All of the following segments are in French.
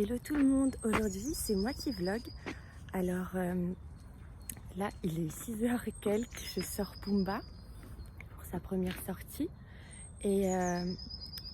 Hello tout le monde, aujourd'hui c'est moi qui vlog. Alors là il est 6h et quelques, je sors Pumba pour sa première sortie et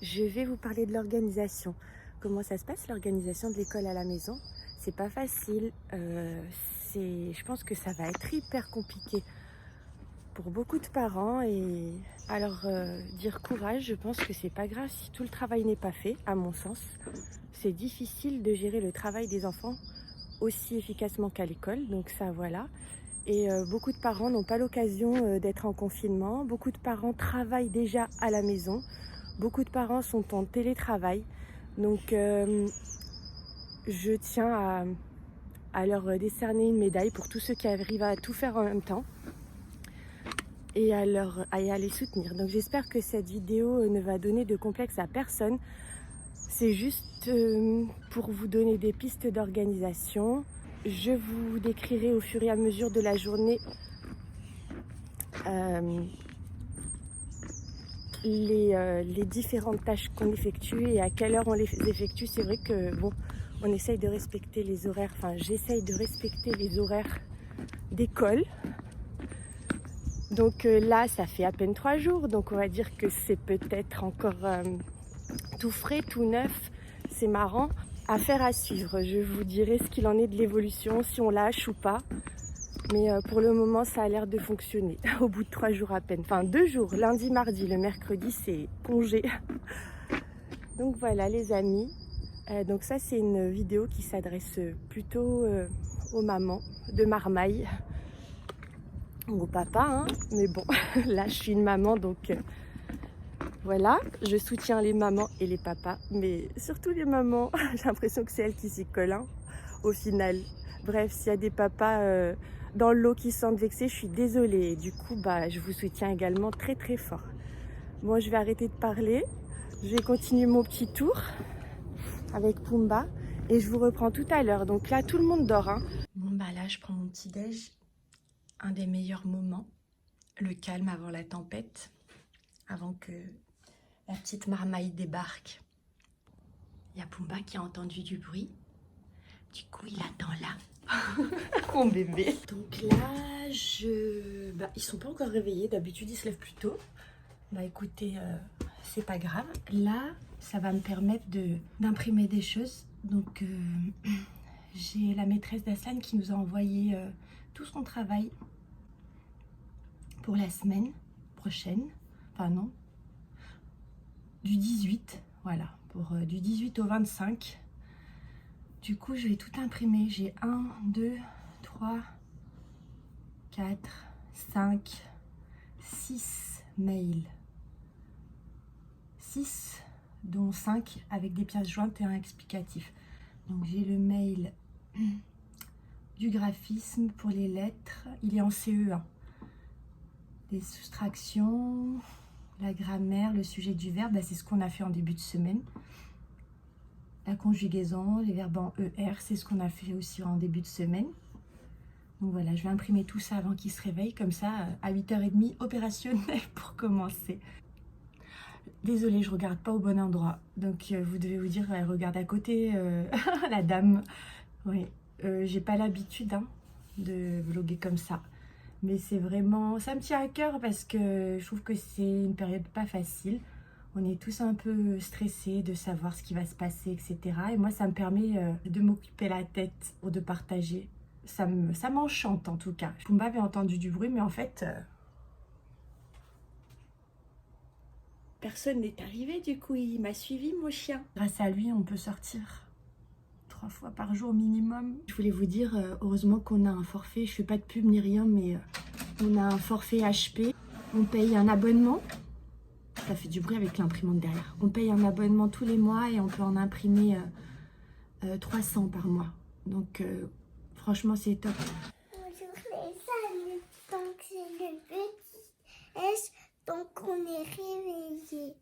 je vais vous parler de l'organisation. Comment ça se passe l'organisation de l'école à la maison? C'est pas facile, je pense que ça va être hyper compliqué pour beaucoup de parents et alors dire courage, je pense que c'est pas grave si tout le travail n'est pas fait, à mon sens. C'est difficile de gérer le travail des enfants aussi efficacement qu'à l'école, donc ça voilà. Et beaucoup de parents n'ont pas l'occasion d'être en confinement, beaucoup de parents travaillent déjà à la maison, beaucoup de parents sont en télétravail, donc je tiens à leur décerner une médaille pour tous ceux qui arrivent à tout faire en même temps et à les soutenir. Donc j'espère que cette vidéo ne va donner de complexe à personne. C'est juste pour vous donner des pistes d'organisation. Je vous décrirai au fur et à mesure de la journée les différentes tâches qu'on effectue et à quelle heure on les effectue. C'est vrai que bon, on essaye de respecter les horaires, enfin j'essaye de respecter les horaires d'école. Donc là, ça fait à peine 3 jours, donc on va dire que c'est peut-être encore tout frais, tout neuf. C'est marrant. Affaire à suivre. Je vous dirai ce qu'il en est de l'évolution, si on lâche ou pas. Mais pour le moment, ça a l'air de fonctionner. Au bout de 3 jours à peine. Enfin, 2 jours. Lundi, mardi. Le mercredi, c'est congé. Donc voilà, les amis. Donc ça, c'est une vidéo qui s'adresse plutôt aux mamans de Marmaille. Ou au papa, hein. Mais bon, là, je suis une maman, donc... Voilà, je soutiens les mamans et les papas, mais surtout les mamans, j'ai l'impression que c'est elles qui s'y collent, hein, au final. Bref, s'il y a des papas dans le lot qui se sentent vexés, je suis désolée. Et du coup, je vous soutiens également très très fort. Bon, je vais arrêter de parler, je vais continuer mon petit tour avec Pumba et je vous reprends tout à l'heure. Donc là, tout le monde dort, hein. Bon, là, je prends mon petit déj, un des meilleurs moments, le calme avant la tempête, avant que... la petite Marmaille débarque. Il y a Pumba qui a entendu du bruit. Du coup, il attend là. Mon bébé. Donc là, ils sont pas encore réveillés. D'habitude, ils se lèvent plus tôt. Écoutez, c'est pas grave. Là, ça va me permettre d'imprimer des choses. Donc, j'ai la maîtresse d'Aslan qui nous a envoyé tout son travail pour la semaine prochaine. Enfin, non. Du 18, voilà, pour du 18 au 25. Du coup, je vais tout imprimer. J'ai 1, 2, 3, 4, 5, 6 mails. 6, dont 5 avec des pièces jointes et un explicatif. Donc, j'ai le mail du graphisme pour les lettres. Il est en CE1. Des soustractions... la grammaire, le sujet du verbe, c'est ce qu'on a fait en début de semaine. La conjugaison, les verbes en ER, c'est ce qu'on a fait aussi en début de semaine. Donc voilà, je vais imprimer tout ça avant qu'il se réveille, comme ça, à 8h30, opérationnel pour commencer. Désolée, je regarde pas au bon endroit. Donc vous devez vous dire, elle regarde à côté, la dame. Oui, j'ai pas l'habitude de vlogger comme ça. Mais c'est vraiment, ça me tient à cœur parce que je trouve que c'est une période pas facile. On est tous un peu stressés de savoir ce qui va se passer, etc. Et moi, ça me permet de m'occuper la tête ou de partager. Ça m'enchante en tout cas. Pumba avait entendu du bruit, mais en fait, personne n'est arrivé. Du coup, il m'a suivi, mon chien. Grâce à lui, on peut sortir 3 fois par jour minimum. Je voulais vous dire, heureusement qu'on a un forfait. Je fais pas de pub ni rien, mais on a un forfait HP. On paye un abonnement. Ça fait du bruit avec l'imprimante derrière. On paye un abonnement tous les mois et on peut en imprimer 300 par mois. Donc franchement, c'est top. Bonjour les amis, donc c'est le petit S, donc on est réveillés.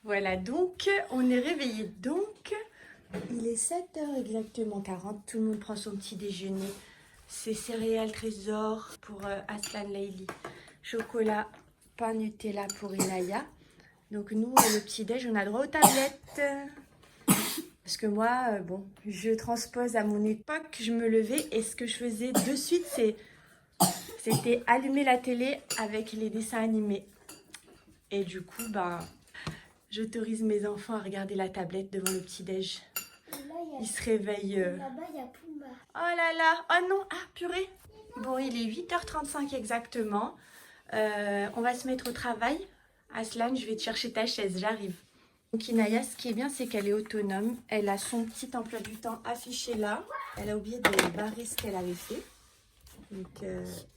Voilà, donc on est réveillé. Donc il est 7h exactement 40. Tout le monde prend son petit déjeuner. C'est céréales Trésor pour Aslan Layli. Chocolat, pain Nutella pour Inaya. Donc nous, le petit déj, on a droit aux tablettes. Parce que moi, bon, je transpose à mon époque, je me levais et ce que je faisais de suite, c'était allumer la télé avec les dessins animés. Et du coup, ben, j'autorise mes enfants à regarder la tablette devant le petit-déj. Ils se réveillent. Là-bas, il y a Pumba. Oh là là, oh non, ah purée. Bon, il est 8h35 exactement. On va se mettre au travail. Aslan, je vais te chercher ta chaise, j'arrive. Donc Inaya, ce qui est bien, c'est qu'elle est autonome. Elle a son petit emploi du temps affiché là. Elle a oublié de barrer ce qu'elle avait fait. Donc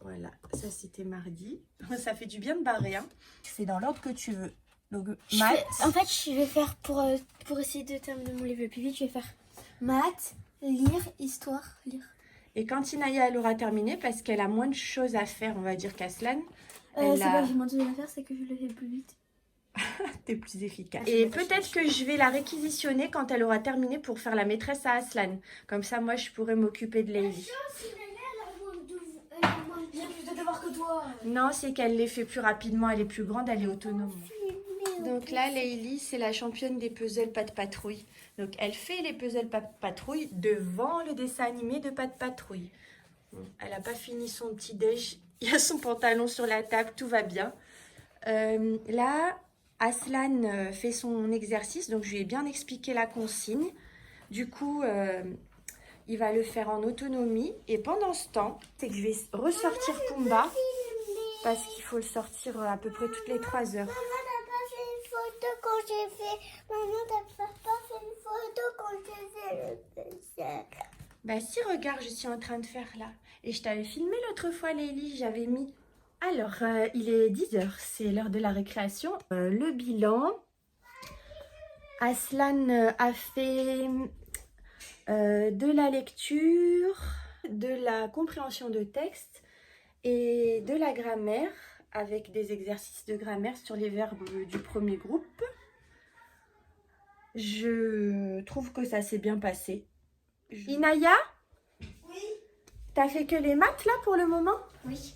voilà, ça c'était mardi. Ça fait du bien de barrer, hein. Tu fais dans l'ordre que tu veux. Donc maths. En fait, je vais faire pour essayer de terminer mon livre le plus vite, je vais faire maths, lire, histoire, lire. Et quand Inaya elle aura terminé, parce qu'elle a moins de choses à faire, on va dire qu'Aslan. C'est pas que j'ai moins de choses à faire, c'est que je le fais plus vite. T'es plus efficace. Et peut-être que je vais la réquisitionner quand elle aura terminé pour faire la maîtresse à Aslan. Comme ça, moi, je pourrais m'occuper de Leïli. Il y a plus de devoirs que toi. Non, c'est qu'elle les fait plus rapidement. Elle est plus grande, elle est autonome. Donc là, Leïli, c'est la championne des puzzles Pat' Patrouille. Donc, elle fait les puzzles Pat' Patrouille devant le dessin animé de Pat' Patrouille. Bon, elle n'a pas fini son petit déj. Il y a son pantalon sur la table, tout va bien. Là, Aslan fait son exercice, donc je lui ai bien expliqué la consigne. Du coup, il va le faire en autonomie. Et pendant ce temps, c'est que je vais ressortir Pumba, parce qu'il faut le sortir à peu près toutes les 3 heures. Maman, t'as pas fait une photo quand j'ai fait... Maman, t'as pas fait une photo quand j'ai fait le puzzle. Bah si, regarde, je suis en train de faire là. Et je t'avais filmé l'autre fois, Leïli, j'avais mis... Alors, il est 10h, c'est l'heure de la récréation. Le bilan, Aslan a fait de la lecture, de la compréhension de texte et de la grammaire avec des exercices de grammaire sur les verbes du premier groupe. Je trouve que ça s'est bien passé. Inaya ? Oui. T'as fait que les maths là pour le moment ? Oui.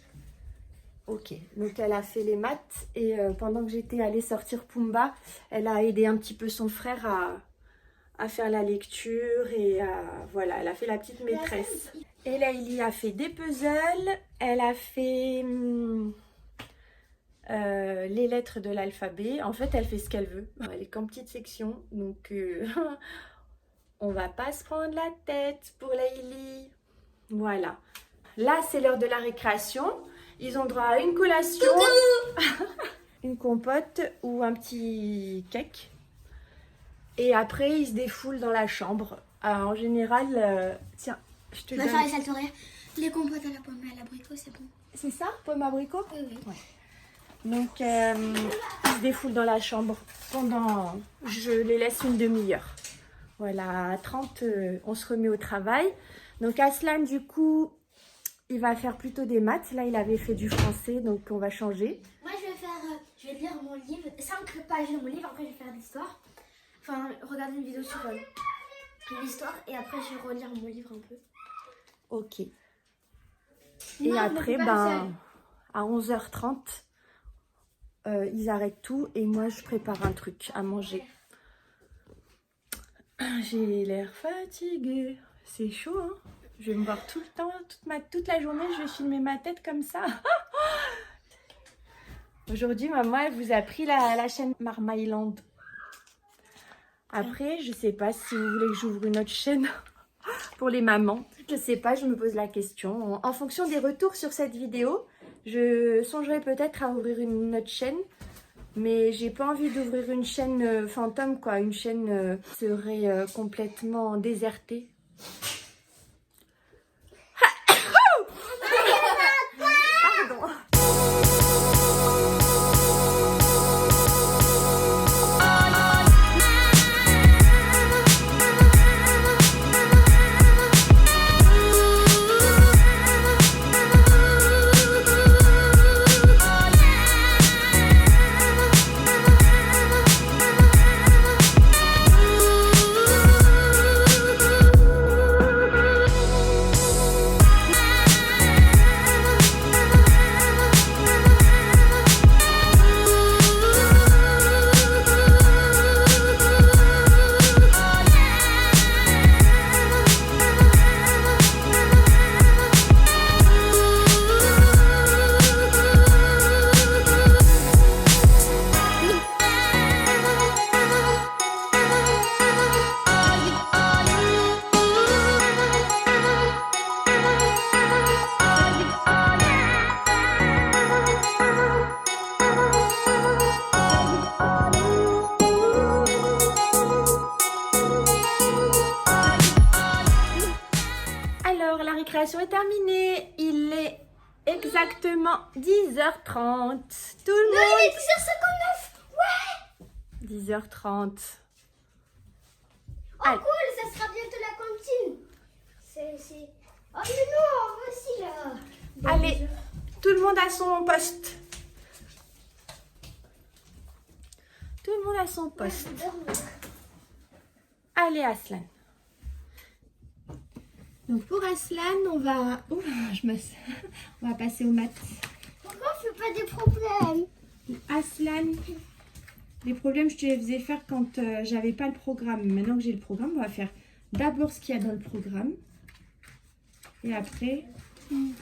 Ok, donc elle a fait les maths et pendant que j'étais allée sortir Pumba, elle a aidé un petit peu son frère à faire la lecture et voilà, elle a fait la petite maîtresse. Et Leïli a fait des puzzles, elle a fait les lettres de l'alphabet. En fait, elle fait ce qu'elle veut. Elle est qu'en petite section, donc on va pas se prendre la tête pour Leïli. Voilà. Là, c'est l'heure de la récréation. Ils ont droit à une collation, une compote ou un petit cake. Et après, ils se défoulent dans la chambre. En général, tiens, je te donne... On va faire les salles horaires. Les compotes à la pomme et à l'abricot, c'est bon. C'est ça, pomme abricot? Oui, oui. Ouais. Donc, ils se défoulent dans la chambre pendant... Je les laisse une demi-heure. Voilà, à 30, on se remet au travail. Donc, Aslan, du coup... Il va faire plutôt des maths. Là, il avait fait du français, donc on va changer. Moi, je vais lire mon livre, 5 pages de mon livre. Après, je vais faire l'histoire. Enfin, regarder une vidéo sur l'histoire. Et après, je vais relire mon livre un peu. Ok. Et Non, après, donc, pas à 11h30, ils arrêtent tout. Et moi, je prépare un truc à manger. J'ai l'air fatiguée. C'est chaud, hein? Je vais me voir tout le temps, toute la journée, je vais filmer ma tête comme ça. Aujourd'hui, maman, elle vous a pris la chaîne Marmaïland. Après, je sais pas si vous voulez que j'ouvre une autre chaîne pour les mamans. Je sais pas, je me pose la question. En fonction des retours sur cette vidéo, je songerai peut-être à ouvrir une autre chaîne. Mais j'ai pas envie d'ouvrir une chaîne fantôme, quoi. Une chaîne serait complètement désertée. récréation est terminée. Il est exactement 10h30. Tout le monde... Il est 10h59. 10h30. Oh Allez. cool, ça sera bientôt la cantine. C'est... Oh mais non, voici là. Allez, tout le monde à son poste. Tout le monde à son poste. Allez, Aslan. Donc pour Aslan, on va... Ouh, on va passer aux maths. Pourquoi on fait pas des problèmes? Aslan, les problèmes, je te les faisais faire quand j'avais pas le programme. Maintenant que j'ai le programme, on va faire d'abord ce qu'il y a dans le programme. Et après,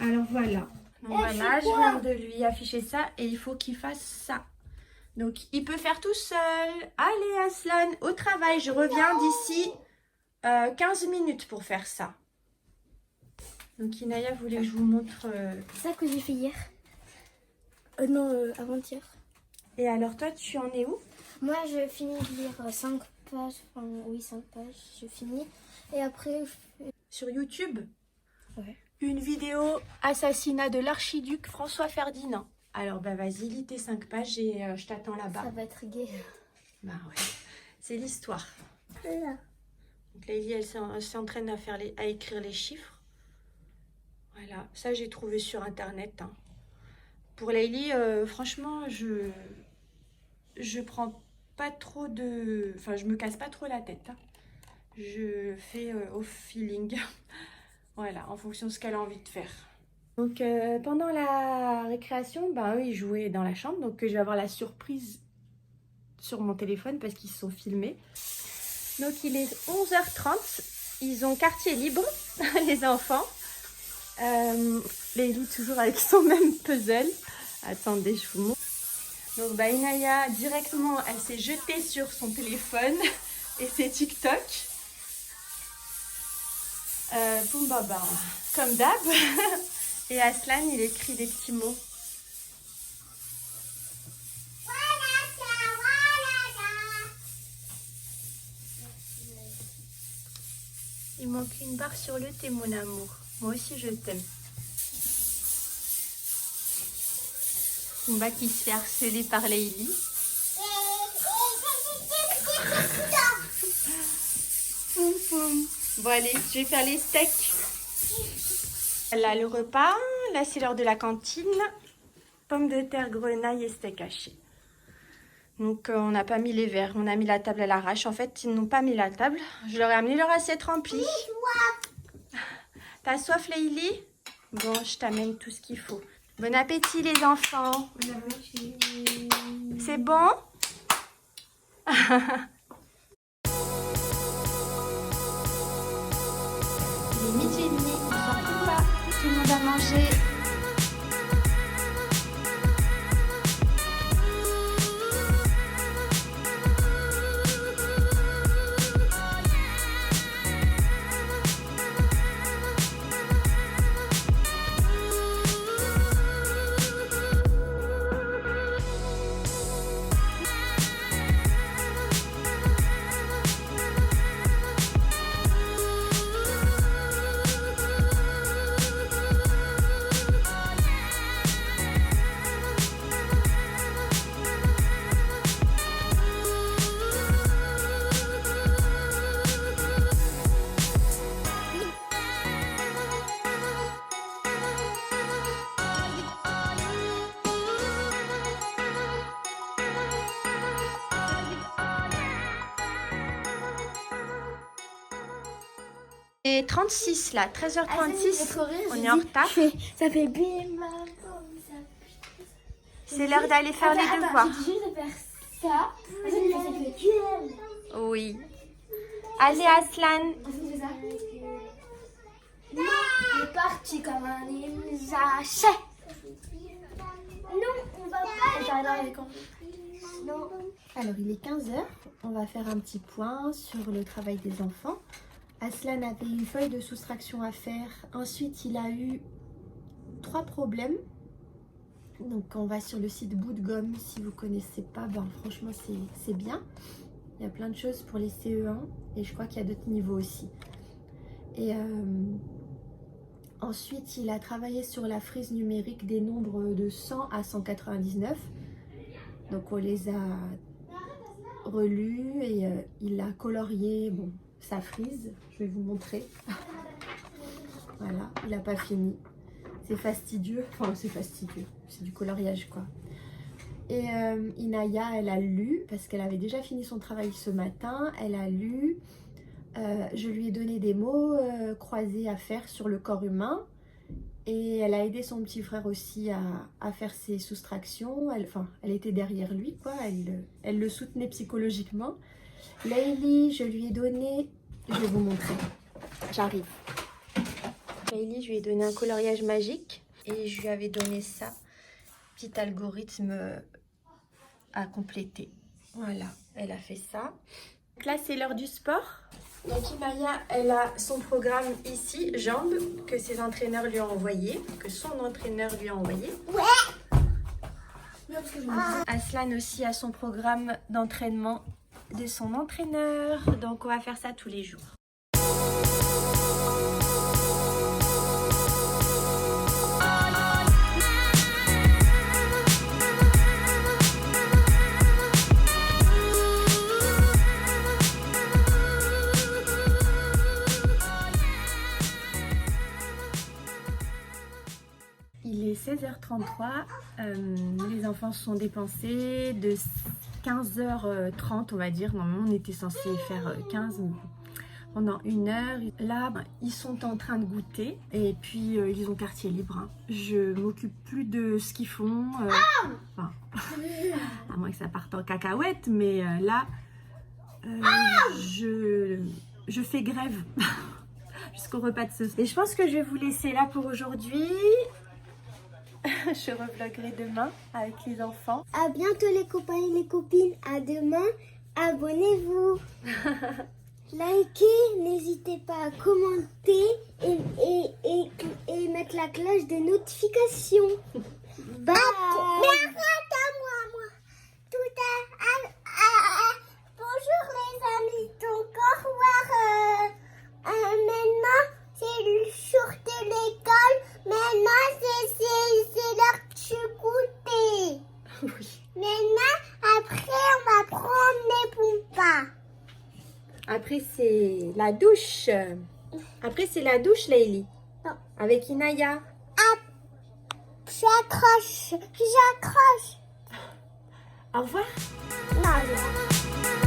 alors voilà. Donc voilà, je viens de lui afficher ça et il faut qu'il fasse ça. Donc il peut faire tout seul. Allez Aslan, au travail, je reviens d'ici 15 minutes pour faire ça. Donc Inaya voulait que je vous montre... C'est ça que j'ai fait hier. Non, avant-hier. Et alors toi, tu en es où? Moi, je finis de lire 5 pages. Enfin, oui, 5 pages. Je finis. Et après... Sur YouTube? Ouais. Une vidéo assassinat de l'archiduc François Ferdinand. Alors bah vas-y, lis tes 5 pages et je t'attends là-bas. Ça va être gai. Bah ouais, c'est l'histoire. Là. Donc Laïli, elle s'entraîne à écrire les chiffres. Voilà, ça j'ai trouvé sur internet. Hein. Pour Laïli, franchement, je prends pas trop de... Enfin, je me casse pas trop la tête. Hein. Je fais au feeling. Voilà, en fonction de ce qu'elle a envie de faire. Donc pendant la récréation, ben, eux ils jouaient dans la chambre. Donc je vais avoir la surprise sur mon téléphone parce qu'ils se sont filmés. Donc il est 11h30. Ils ont quartier libre, les enfants. Laïli toujours avec son même puzzle. Attendez, je vous montre. Donc bah, Inaya, directement, elle s'est jetée sur son téléphone et ses TikTok. Pumba, bah, comme d'hab. Et Aslan, il écrit des petits mots. Il manque une barre sur le thé, mon amour. Moi aussi, je t'aime. Pumba qui se fait harceler par Laïli. Poum, poum. Bon, allez, je vais faire les steaks. Là, le repas. Là, c'est l'heure de la cantine. Pommes de terre, grenaille et steak haché. Donc, on n'a pas mis les verres. On a mis la table à l'arrache. En fait, ils n'ont pas mis la table. Je leur ai amené leur assiette remplie. T'as soif, Laïli? Bon, je t'amène tout ce qu'il faut. Bon appétit, les enfants. Bon appétit. C'est bon? Il est midi et demi, on sort pas. Tout le monde a mangé. Et 36 là, 13h36, on est en retard. Ça fait bim. C'est l'heure d'aller faire les devoirs. J'ai dit juste de faire ça. Ensuite, il fait ça. Oui. Allez Aslan. Ensuite, il fait ça. Non, il est parti comme un ninja. Non, on va pas. J'adore les camps. Non. Alors il est 15h, on va faire un petit point sur le travail des enfants. Aslan avait une feuille de soustraction à faire. Ensuite, il a eu 3 problèmes. Donc, on va sur le site Bout de Gomme. Si vous ne connaissez pas, ben, franchement, c'est bien. Il y a plein de choses pour les CE1 et je crois qu'il y a d'autres niveaux aussi. Et Ensuite, il a travaillé sur la frise numérique des nombres de 100 à 199. Donc on les a relus et il a colorié sa frise. Je vais vous montrer. Voilà, il n'a pas fini. C'est fastidieux. Enfin, c'est fastidieux. C'est du coloriage, quoi. Et Inaya, elle a lu, parce qu'elle avait déjà fini son travail ce matin. Elle a lu. Je lui ai donné des mots croisés à faire sur le corps humain. Et elle a aidé son petit frère aussi à faire ses soustractions. Elle était derrière lui, quoi. Elle le soutenait psychologiquement. Layli, je lui ai donné... Je vais vous montrer. J'arrive. Layli, je lui ai donné un coloriage magique. Et je lui avais donné ça. Petit algorithme à compléter. Voilà, elle a fait ça. Donc là, c'est l'heure du sport. Donc Inaya, elle a son programme ici, jambes, que ses entraîneurs lui ont envoyé, que son entraîneur lui a envoyé. Ouais. Aslan aussi a son programme d'entraînement de son entraîneur. Donc on va faire ça tous les jours. Il est 16h33, les enfants sont dépensés de 15h30 on va dire. Normalement on était censé faire 15 pendant 1 heure. Là ils sont en train de goûter et puis ils ont quartier libre. Hein. Je m'occupe plus de ce qu'ils font, enfin, à moins que ça parte en cacahuète, mais là je fais grève jusqu'au repas de ce soir. Et je pense que je vais vous laisser là pour aujourd'hui. Je revloguerai demain avec les enfants. À bientôt les copains et les copines. À demain. Abonnez-vous. Likez. N'hésitez pas à commenter et mettre la cloche de notification. Bye. Mais arrête à moi. Tout bonjour les amis. Donc au revoir. Maintenant c'est le jour de l'école. Maintenant c'est l'heure de goûter. Oui. Maintenant, après, on va prendre les pompas. Après, c'est la douche. Après, c'est la douche, Layli. Non. Avec Inaya. J'accroche. Au revoir. Non.